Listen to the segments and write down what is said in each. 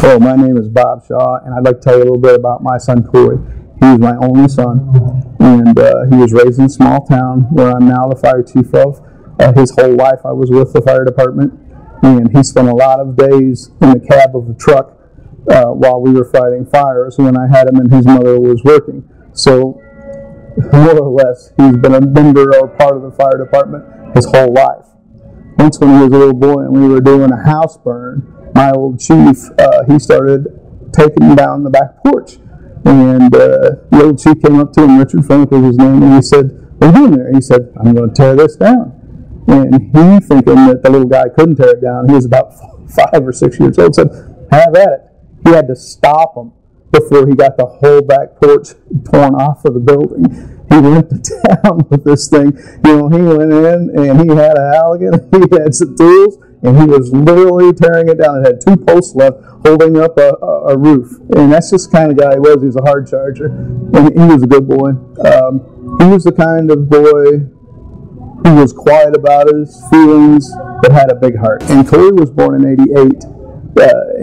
Hello, my name is Bob Shaw, and I'd like to tell you a little bit about my son, Corey. He was my only son, and he was raised in a small town where I'm now the fire chief of. His whole life I was with the fire department, and he spent a lot of days in the cab of the truck while we were fighting fires when I had him and his mother was working. So, more or less, he's been a member or part of the fire department his whole life. Once when he was a little boy and we were doing a house burn, my old chief, he started taking down the back porch. And the old chief came up to him, Richard Funk was his name, and he said, "What are you doing there?" He said, "I'm going to tear this down." And he, thinking that the little guy couldn't tear it down, he was about 5 or 6 years old, said, "Have at it." He had to stop him before he got the whole back porch torn off of the building. He went to town with this thing. You know, he went in and he had a Halligan, he had some tools, and he was literally tearing it down. It had 2 posts left holding up a roof. And that's just the kind of guy he was. He was a hard charger. And he was a good boy. He was the kind of boy who was quiet about his feelings, but had a big heart. And Corey was born in '88.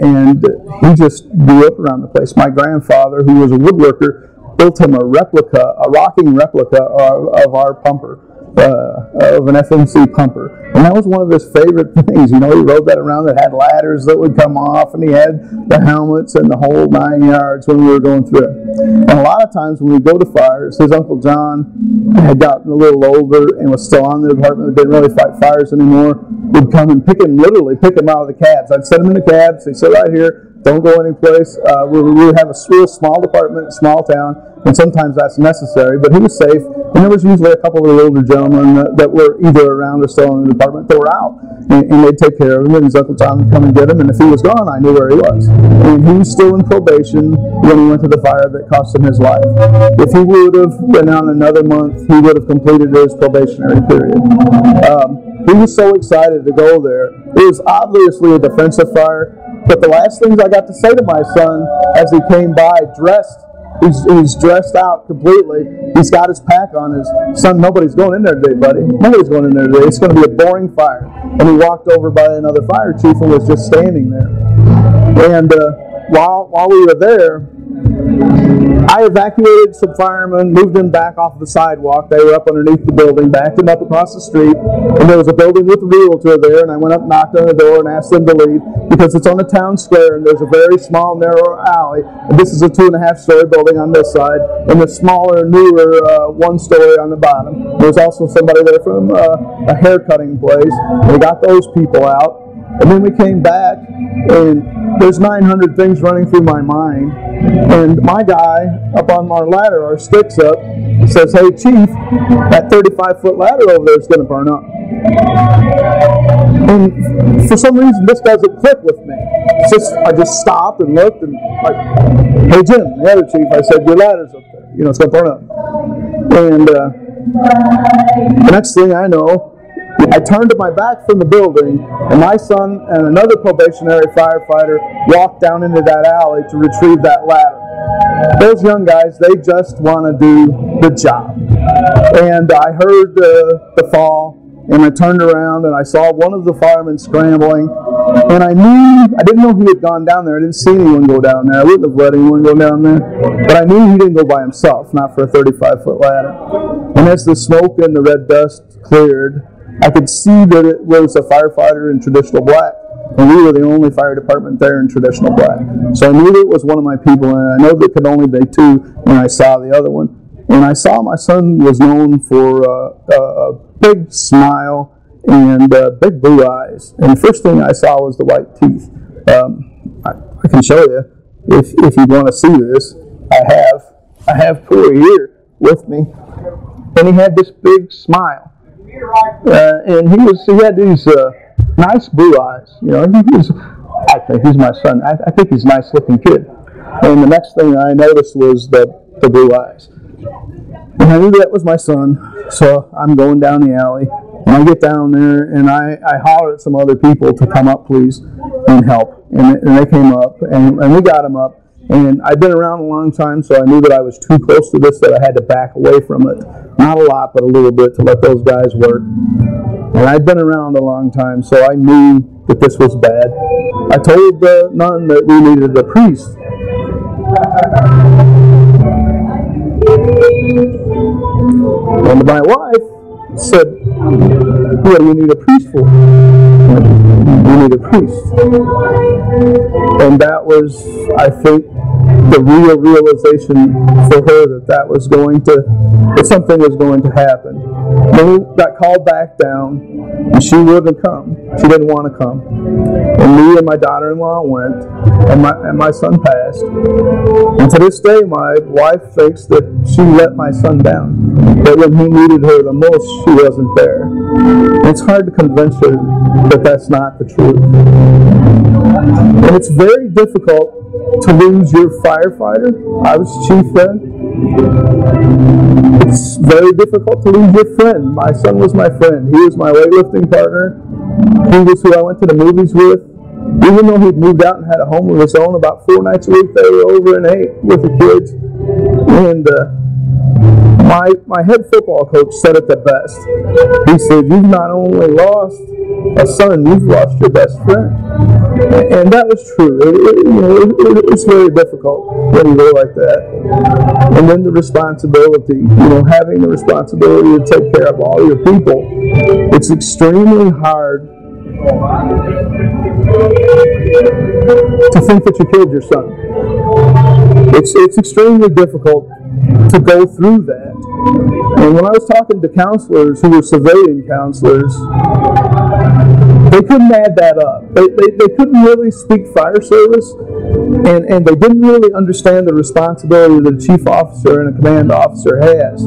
And he just grew up around the place. My grandfather, who was a woodworker, built him a rocking replica of our pumper, of an FMC pumper. And that was one of his favorite things. You know, he rode that around that had ladders that would come off, and he had the helmets and the whole 9 yards when we were going through it. And a lot of times when we go to fires, his Uncle John had gotten a little older and was still on the department, but didn't really fight fires anymore, would come and literally pick him out of the cabs. I'd set him in the cab, say, "Sit right here, don't go anyplace." We have a real small department, small town, and sometimes that's necessary, but he was safe. And there was usually a couple of the older gentlemen that were either around or still in the department that were out, and they'd take care of him, and his Uncle John would come and get him, and if he was gone, I knew where he was. And he was still in probation when he went to the fire that cost him his life. If he would have been on another month, he would have completed his probationary period. He was so excited to go there. It was obviously a defensive fire, but the last things I got to say to my son as he came by, he's dressed out completely. He's got his pack on. His son, "Nobody's going in there today, buddy. Nobody's going in there today. It's going to be a boring fire." And he walked over by another fire chief and was just standing there. And while we were there, I evacuated some firemen, moved them back off the sidewalk. They were up underneath the building, backed them up across the street, and there was a building with a realtor there, and I went up, knocked on the door, and asked them to leave, because it's on the town square, and there's a very small, narrow alley, and this is a 2.5-story building on this side, and the smaller, newer 1-story on the bottom. There's also somebody there from a hair cutting place. We got those people out, and then we came back, and there's 900 things running through my mind. And my guy up on our ladder, our sticks up, says, "Hey, Chief, that 35-foot ladder over there is going to burn up." And for some reason, this doesn't click with me. I just stopped and looked and like, "Hey, Jim," the other chief, I said, "Your ladder's up there. You know, it's going to burn up." And the next thing I know, I turned to my back from the building, and my son and another probationary firefighter walked down into that alley to retrieve that ladder. Those young guys, they just want to do the job. And I heard the fall, and I turned around, and I saw one of the firemen scrambling, and I didn't know he had gone down there. I didn't see anyone go down there. I wouldn't have let anyone go down there. But I knew he didn't go by himself, not for a 35-foot ladder. And as the smoke and the red dust cleared, I could see that it was a firefighter in traditional black, and we were the only fire department there in traditional black. So I knew that it was one of my people, and I know there could only be 2 when I saw the other one. And I saw my son was known for a big smile and big blue eyes. And the first thing I saw was the white teeth. I can show you if you want to see this. I have Corey here with me, and he had this big smile. And he had these nice blue eyes. You know, I think he's my son. I think he's a nice looking kid. And the next thing I noticed was the blue eyes. And I knew that was my son, so I'm going down the alley. And I get down there, and I holler at some other people to come up, please, and help. And they came up, and we got him up. And I'd been around a long time, so I knew that I was too close to this, that I had to back away from it. Not a lot, but a little bit to let those guys work. And I'd been around a long time, so I knew that this was bad. I told the nun that we needed a priest. And my wife said, what do you need a priest for? You need a priest. And that was, I think, the real realization for her that something was going to happen. Then we got called back down, and she wouldn't come. She didn't want to come. And me and my daughter-in-law went, and my son passed. And to this day, my wife thinks that she let my son down. That when he needed her the most, she wasn't there. And it's hard to convince her that that's not the truth. And it's very difficult to lose your firefighter. I was chief then. It's very difficult to lose your friend. My son was my friend. He was my weightlifting partner. He was who I went to the movies with. Even though he'd moved out and had a home of his own, about 4 nights a week they were over and ate with the kids. And my head football coach said it the best. He said, you've not only lost a son, you've lost your best friend. And that was true. It's very difficult when you go like that. And then the responsibility, having the responsibility to take care of all your people, it's extremely hard to think that you killed your son. It's extremely difficult to go through that. And when I was talking to counselors who were civilian counselors, they couldn't add that up. They couldn't really speak fire service, and they didn't really understand the responsibility that a chief officer and a command officer has.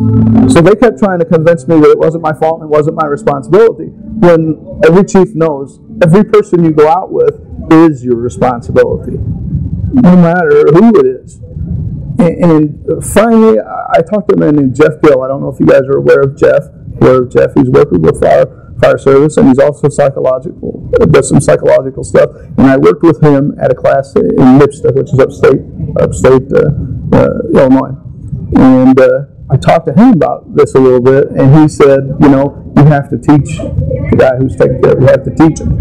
So they kept trying to convince me that it wasn't my fault and it wasn't my responsibility, when every chief knows every person you go out with is your responsibility, no matter who it is. And finally, I talked to a man named Jeff Gill. I don't know if you guys are aware of Jeff. He's working with fire service, and he's also psychological, does some psychological stuff. And I worked with him at a class in Nipsta, which is upstate Illinois. And I talked to him about this a little bit, and he said, you have to teach the guy who's taking care of you. You have to teach him.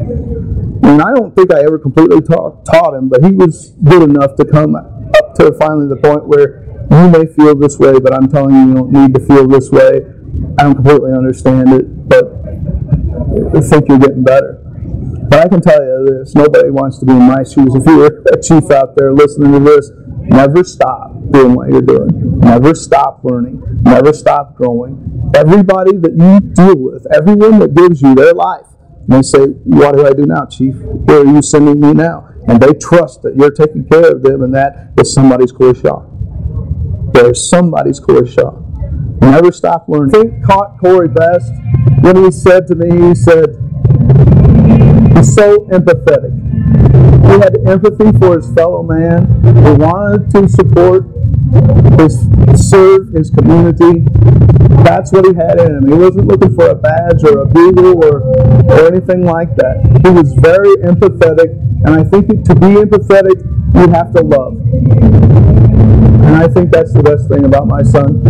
And I don't think I ever completely taught him, but he was good enough to come up to finally the point where you may feel this way, but I'm telling you don't need to feel this way. I don't completely understand it, but I think you're getting better. But I can tell you this, nobody wants to be in my shoes. If you're a chief out there listening to this, never stop doing what you're doing. Never stop learning. Never stop growing. Everybody that you deal with, everyone that gives you their life, and they say, what do I do now, Chief? Where are you sending me now? And they trust that you're taking care of them, and that is somebody's Corey Shaw. There's somebody's Corey Shaw. Never stop learning. I think caught Corey best when he said to me, he's so empathetic. He had empathy for his fellow man. He wanted to serve his community. That's what he had in him. He wasn't looking for a badge or a bugle or anything like that. He was very empathetic, and I think to be empathetic, you have to love. And I think that's the best thing about my son.